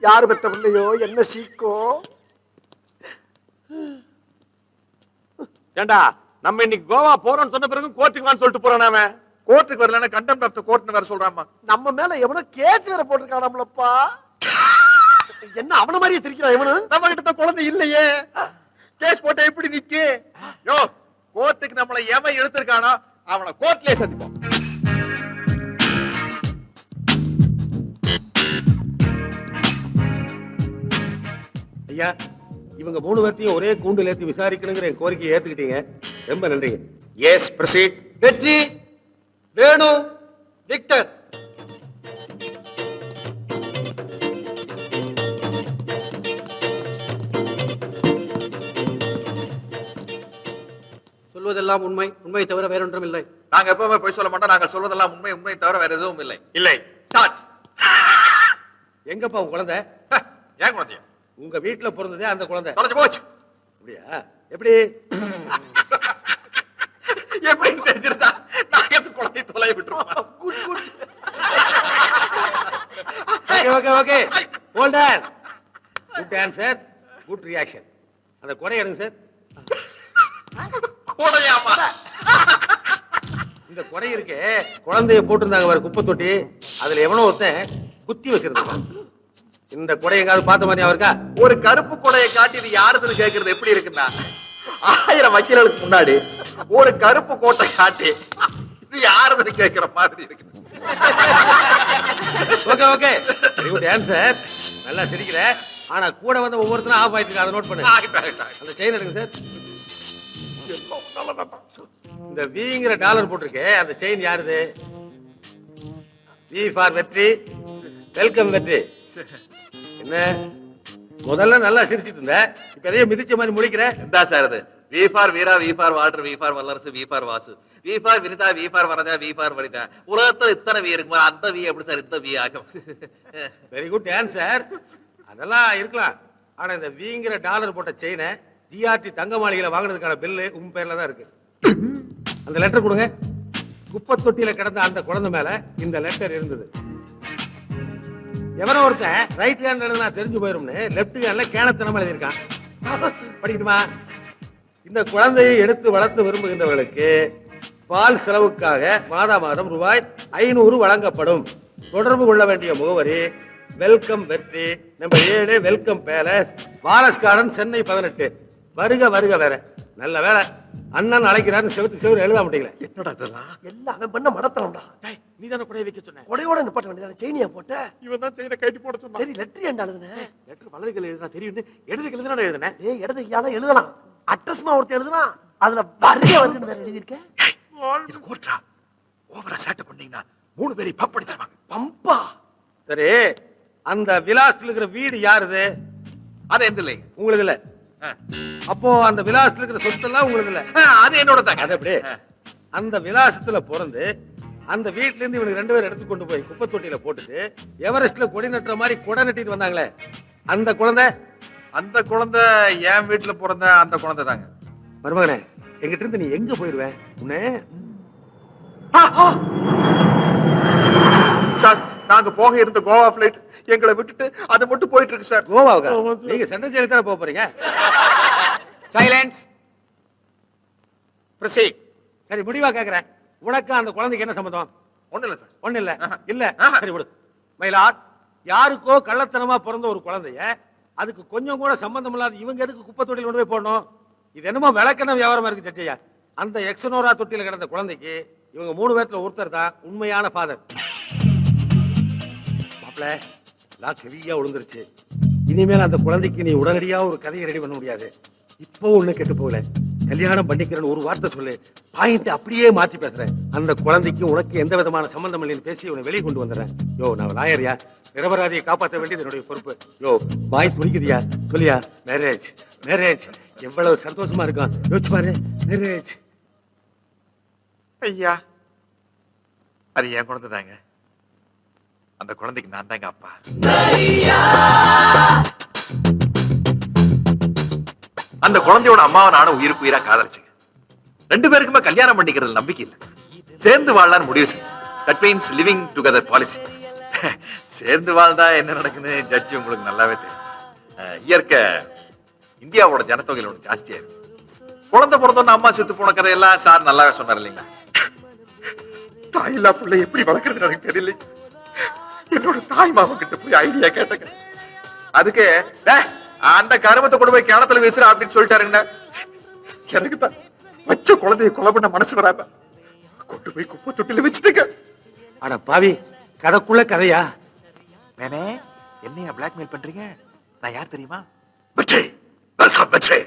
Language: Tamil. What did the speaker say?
யாரு பெத்த பிள்ளையோ என்ன சீக்கோ. ஏண்டா நம்ம இன்னைக்கு கோவா போறோம்னு சொன்ன பிறகு கோர்ட்டுக்கு வான்னு சொல்லிட்டு போறான். அவன் கோர்ட்டுக்கு வரலன்னா கண்டெம்ட் ஆஃப் தி கோர்ட்னு வேற சொல்றாமா. நம்ம மேல எவனோ கேஸ் வேற போட்டுருக்கானாம்லப்பா. என்ன அவன மாதிரியே திரிக்கிறான் இவனு. நம்ம கிட்ட குழந்தை இல்லையே, கேஸ் போட்ட எப்படி நிக்கு? யோ, கோர்ட்டுக்கு நம்மளை எவன் இழுத்திருக்கானோ அவனை கோர்ட்லயே சந்திப்போம். ஐயா, இவங்க 3 பேர்த்தையும் ஒரே கூண்டுல ஏத்தி விசாரிக்கணுங்கிற என் கோரிக்கையை ஏத்துக்கிட்டீங்க. ரொம்ப நன்றிங்க. Yes, proceed. Vetri, Venu, Victor. சொல்வதெல்லாம் உண்மை, உண்மை தவிர வேறொன்றும் இல்லை. நாங்க எப்பவுமே போய் சொல்ல மாட்டோம். நாங்கள் சொல்வதெல்லாம் உண்மை, உண்மை தவிர வேற எதுவும் இல்லை. இல்லை. ஸ்டார்ட். எங்கப்பா உங்க குழந்தை? ஏன் குழந்தைய? உங்க வீட்டுல பிறந்ததே அந்த குழந்தை. தொலைஞ்சு போச்சு. அப்படியா? எப்படி எப்படின்னு தெரிஞ்சிருந்தா நாங்க எது குழந்தைய தொலைய விட்டுருவோம். Good good. Okay okay okay, hold on. Good answer, good reaction. அந்த கொடை எடுங்க சார். கூடையாமா? இந்த கொடை இருக்கு, குழந்தைய போட்டிருந்தாங்க வேற குப்பை தொட்டி, அதுல எவனோ ஒருத்தன் குத்தி வச்சிருந்தான். இந்த கொடை எங்காவது பார்த்த மாதிரி இருக்கா? ஒரு கருப்பு கொடையை காட்டி இது யாருதுன்னு கேட்கறது எப்படி இருக்குன்னா, 1000 வக்கீல்களுக்கு முன்னாடி ஒரு கருப்பு கோட்டை காட்டி இது யாருதுன்னு கேட்கிற மாதிரி இருக்கு. Okay okay, very good answer. நல்லா சிரிக்கிற. ஆனா கூட வந்து ஒவ்வொருத்தரும் ஆஃப் ஆயிட்டு, அதை நோட் பண்ணு. அந்த செயின் எடுங்க சார். இந்த விங்கிற டாலர் போட்டிருக்கே, அந்த செயின் யாருது? வி ஃபார் வெற்றி, வெல்கம் வெற்றி. என்ன முதல்ல நல்லா சிரிச்சிட்டு இருந்த, இப்ப எதையோ மிதிச்ச மாதிரி முடிக்கிற. എന്താ சார் அது? V for Veera, V for water, V for வல்லரசு, V for Vasu, V for Vinitha, V for Varadha, V for Vanitha. உலகத்துல இத்தனை வி இருக்குமா, அந்த வி எப்படி சார் இந்த வி ஆகும்? Very good answer. அதெல்லாம் இருக்கலாம். ஆனா இந்த விங்கிற டாலர் போட்ட செயினை ஜிஆர்டி தங்க மாளிகையில வாங்கினதுக்கான பில்லு உங்க பேர்ல தான் இருக்கு. அந்த லெட்டர் கொடுங்க. குப்பை தொட்டியில கிடந்த அந்த குழந்தை மேல இந்த லெட்டர் இருந்தது. எவனோ ஒருத்தன் ரைட் ஹேண்ட் எழுதுனா தெரிஞ்சு போயிரும்னு லெப்ட் ஹேண்ட்ல கேனத்தனமா எழுதியிருக்கான். படிக்கணுமா? இந்த குழந்தையை எடுத்து வளர்த்து விரும்புகின்றவர்களுக்கு பால் செலவுக்காக மாதம் ரூபாய் 500 வழங்கப்படும். தொடர்பு கொள்ள வேண்டிய முகவரி வெல்கம் வெற்றி, number 7, welcome palace, Wallace garden, Chennai 18. வருக வருக. வேற நல்ல வேலை அண்ணன் அழைக்கிறாரு, செவத்துக்கு செவரு எழுத மாட்டீங்களே. என்னடா இதெல்லாம்? எல்லாம் அவன் பண்ண மடத்தலாம்டா. நீ தானே கொடைய வைக்க சொன்ன. கொடையோட நிப்பாட்ட வேண்டியதான, செயினியா போட்ட. இவன் தான் செயினை கட்டி போட சொன்னான். சரி, லெட்டர் ஏன்டா எழுதுன? லெட்டர் வலது கையில எழுதுனா தெரியும்னு இடது கையில தானே எழுதுனேன். ஏய், இடது கையால எழுதலாம். அட்ரஸ்மா ஒருத்தர் எழுதுனா அதுல வரிய வருதுன்னு வேற எழுதியிருக்க. இது கோர்ட்டா? ஓவரா சேட்டை பண்ணீங்கன்னா 3 பேரை பப்படிச்சிருவாங்க. பம்பா. சரி, அந்த விலாசத்துல இருக்கிற வீடு யாருது? அது எந்த இல்லை, உங்களுக்கு இல்ல. அப்போ அந்த விலாசத்துல இருக்கிற சொத்தெல்லாம் உங்களுக்கு இல்ல. அது என்னோட தாங்க. அது அப்படியே அந்த விலாசத்துல பிறந்து அந்த வீட்டுல இருந்து இவனுக்கு 2 பேர் எடுத்து கொண்டு போய் குப்பை தொட்டியில போட்டுட்டு எவரெஸ்ட்ல கொடி நட்டுற மாதிரி கொடை நட்டிட்டு வந்தாங்களே, அந்த குழந்தை. அந்த குழந்தை என் வீட்டுல பிறந்த அந்த குழந்தை தாங்க. மருமகனே, எங்கிட்ட இருந்து நீ எங்க போயிருவேன்? உன்னே சார், நாங்க போக இருந்த கோவா பிளைட் எங்களை விட்டுட்டு அது மட்டும் போயிட்டு இருக்கு சார். கோவாவுக்கா? நீங்க சென்ட்ரல் ஜெயிலுக்கு தானே போக போறீங்க. சைலன்ஸ். ப்ரொசீட். சரி, முடிவா கேக்குறேன், உனக்கு அந்த குழந்தைக்கு என்ன சம்பந்தம்? ஒண்ணு இல்ல சார். ஒண்ணு இல்ல. இல்ல, சரி விடு. மயிலாட், யாருக்கோ கள்ளத்தனமா பிறந்த ஒரு குழந்தைய அதுக்கு கொஞ்சம் கூட சம்பந்தம் இல்லாத இவங்க எதுக்கு குப்பை தொட்டியில் கொண்டு போய் போடணும்? இது என்னமோ விளக்கண வியாபாரமா இருக்கு சர்ச்சையா. அந்த எக்ஸனோரா தொட்டியில கிடந்த குழந்தைக்கு இவங்க 3 பேர்த்துல ஒருத்தர் தான் உண்மையான ஃபாதர். மாப்பிள்ள, ஹெவியா விழுந்துருச்சு. இனிமேல் அந்த குழந்தைக்கு நீ உடனடியா ஒரு கதையை ரெடி பண்ண முடியாது. இப்போ ஒண்ணு கெட்டு போகல, கல்யாணம் பண்ணிக்கிறேன்னு ஒரு வார்த்தை சொல்லு, பாயிண்ட் அப்படியே மாத்தி பேசுறேன். அந்த குழந்தைக்கு உனக்கு எந்த விதமான சம்பந்தம் இல்லைன்னு பேசி இவனை வெளியே கொண்டு வந்துடுறேன். யோ, நான் லாயரியா, நிரபராதியை காப்பாற்ற வேண்டியது என்னுடைய பொறுப்பு. யோ, வாய் துடிக்குதியா, சொல்லியா? மேரேஜ் மேரேஜ் எவ்வளவு சந்தோஷமா இருக்கும் யோசிச்சு பாரு. மேரேஜ். ஐயா, அது என் குழந்தை தாங்க. அந்த குழந்தைக்கு நான் தாங்க அப்பா. அந்த குழந்தையோட அம்மாவை நானும் உயிருக்கு உயிரா காதலிச்சுங்க. 2 பேருக்குமே கல்யாணம் பண்ணிக்கிறது நம்பிக்கை இல்லை. சேர்ந்து வாழலான்னு முடிவு செஞ்சு, that means living together policy. சேர்ந்து வாழ்ந்தா என்ன நடக்குன்னு ஜட்ஜி உங்களுக்கு நல்லாவே தெரியும். இயற்கை இந்தியாவோட ஜனத்தொகையில ஒண்ணு ஜாஸ்தியா இருக்கு. குழந்தை பிறந்தோன்னு அம்மா செத்து போன கதையெல்லாம் சார் நல்லாவே சொன்னார் இல்லைங்களா? தாயில்லா பிள்ளை எப்படி வளர்க்கறது எனக்கு தெரியல. என்னோட தாய் மாமா கிட்ட போய் ஐடியா கேட்டேங்க. அதுக்கு அந்த கருமத்தை கொண்டு போய் கிணத்துல வீசுற அப்படின்னு சொல்லிட்டாருங்க. எனக்கு தான் வச்ச குழந்தைய கொலை பண்ண மனசு வராம கொண்டு போய் குப்பை தொட்டில வச்சுட்டுங்க. அட பாவி, கதைக்குள்ள கதையா? என்னையா பிளாக்மெயில் பண்றீங்க? நான் யார் தெரியுமா? வெற்றி, வெல்கம் வெற்றி.